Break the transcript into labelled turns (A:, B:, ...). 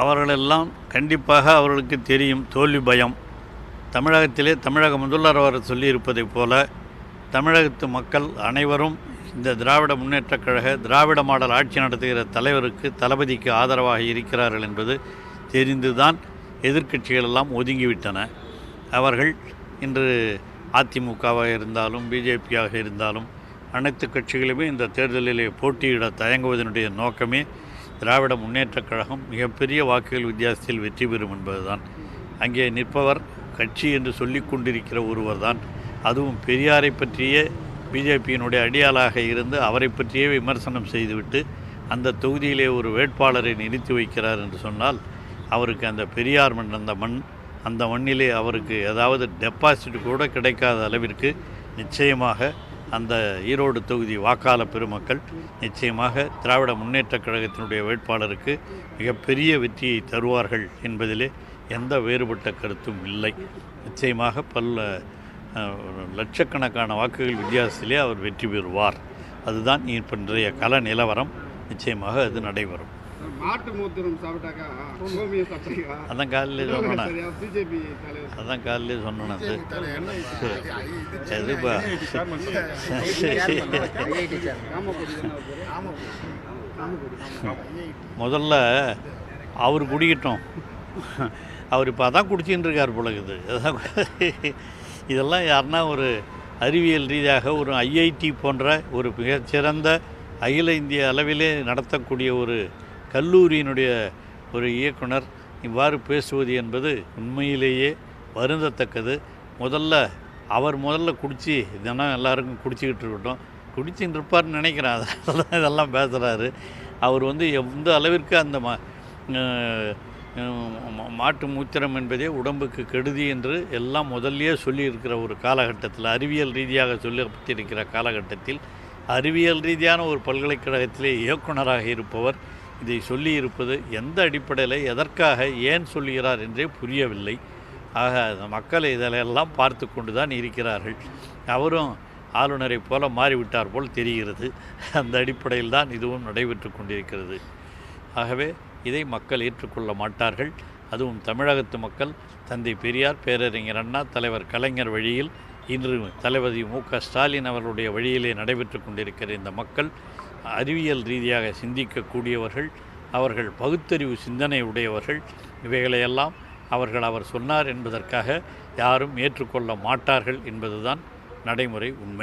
A: அவர்களெல்லாம் கண்டிப்பாக அவர்களுக்கு தெரியும் தோல்வி பயம். தமிழகத்திலே தமிழக முதல்வர் அவர் சொல்லியிருப்பதைப் போல தமிழகத்து மக்கள் அனைவரும் இந்த திராவிட முன்னேற்றக் கழக திராவிட மாடல் ஆட்சி நடத்துகிற தலைவருக்கு தளபதிக்கு ஆதரவாக இருக்கிறார்கள் என்பது தெரிந்துதான் எதிர்க்கட்சிகள் எல்லாம் ஒதுங்கிவிட்டன. அவர்கள் இன்று அதிமுகவாக இருந்தாலும் பிஜேபியாக இருந்தாலும் அனைத்து கட்சிகளுமே இந்த தேர்தலிலே போட்டியிட தயங்குவதனுடைய நோக்கமே திராவிட முன்னேற்றக் கழகம் மிகப்பெரிய வாக்குகள் வித்தியாசத்தில் வெற்றி பெறும் என்பதுதான். அங்கே நிற்பவர் கட்சி என்று சொல்லி கொண்டிருக்கிற ஒருவர் தான், அதுவும் பெரியாரை பற்றிய பிஜேபியினுடைய அடியாளாக இருந்து அவரை பற்றியே விமர்சனம் செய்துவிட்டு அந்த தொகுதியிலே ஒரு வேட்பாளரை நிறுத்தி வைக்கிறார் என்று சொன்னால் அவருக்கு அந்த பெரியார் மண் அந்த மண்ணிலே அவருக்கு ஏதாவது டெபாசிட் கூட கிடைக்காத அளவிற்கு நிச்சயமாக அந்த ஈரோடு தொகுதி வாக்காளர் பெருமக்கள் நிச்சயமாக திராவிட முன்னேற்றக் கழகத்தினுடைய வேட்பாளருக்கு மிகப்பெரிய வெற்றியை தருவார்கள் என்பதிலே எந்த வேறுபட்ட கருத்தும் இல்லை. நிச்சயமாக லட்சக்கணக்கான வாக்குகள் வித்தியாசத்திலே அவர் வெற்றி பெறுவார். அதுதான் இன்றைய கள நிலவரம். நிச்சயமாக அது நடைபெறும். அதான் காலையில் சொன்னேன் முதல்ல அவர் குடிக்கட்டும். அவர் இப்போ அதான் குடிச்சின்னு இருக்கார் போலகுது. இதெல்லாம் யாருன்னா ஒரு அறிவியல் ரீதியாக ஒரு ஐஐடி போன்ற ஒரு மிகச்சிறந்த அகில இந்திய அளவிலே நடத்தக்கூடிய ஒரு கல்லூரியினுடைய ஒரு இயக்குனர் இவ்வாறு பேசுவது என்பது உண்மையிலேயே வருந்தத்தக்கது. அவர் முதல்ல குடித்து தினம் எல்லாருக்கும் குடிச்சிக்கிட்டு இருக்கட்டும், குடிச்சின்னு இருப்பார்னு நினைக்கிறேன். அதெல்லாம் இதெல்லாம் பேசுகிறாரு. அவர் எந்த அளவிற்கு அந்த மாட்டு மூத்திரம் என்பதே உடம்புக்கு கெடுதி என்று எல்லாம் முதல்லையே சொல்லியிருக்கிற ஒரு காலகட்டத்தில், அறிவியல் ரீதியாக சொல்லப்பட்டிருக்கிற காலகட்டத்தில், அறிவியல் ரீதியான ஒரு பல்கலைக்கழகத்திலே இயக்குனராக இருப்பவர் இதை சொல்லியிருப்பது எந்த அடிப்படையில், எதற்காக, ஏன் சொல்லுகிறார் என்றே புரியவில்லை. ஆக மக்கள் இதிலெல்லாம் பார்த்து கொண்டு தான் இருக்கிறார்கள். அவரும் ஆளுநரை போல மாறிவிட்டார் போல் தெரிகிறது. அந்த அடிப்படையில் தான் இதுவும் நடைபெற்று கொண்டிருக்கிறது. ஆகவே இதை மக்கள் ஏற்றுக்கொள்ள மாட்டார்கள். அதுவும் தமிழகத்து மக்கள் தந்தை பெரியார், பேரறிஞர் அண்ணா, தலைவர் கலைஞர் வழியில் இன்று தளபதி மு.க.ஸ்டாலின் அவர்களுடைய வழியிலே நடைபெற்று கொண்டிருக்கிற இந்த மக்கள் அறிவியல் ரீதியாக சிந்திக்கக்கூடியவர்கள், அவர்கள் பகுத்தறிவு சிந்தனை உடையவர்கள். இவைகளையெல்லாம் அவர் சொன்னார் என்பதற்காக யாரும் ஏற்றுக்கொள்ள மாட்டார்கள் என்பதுதான் நடைமுறை உண்மை.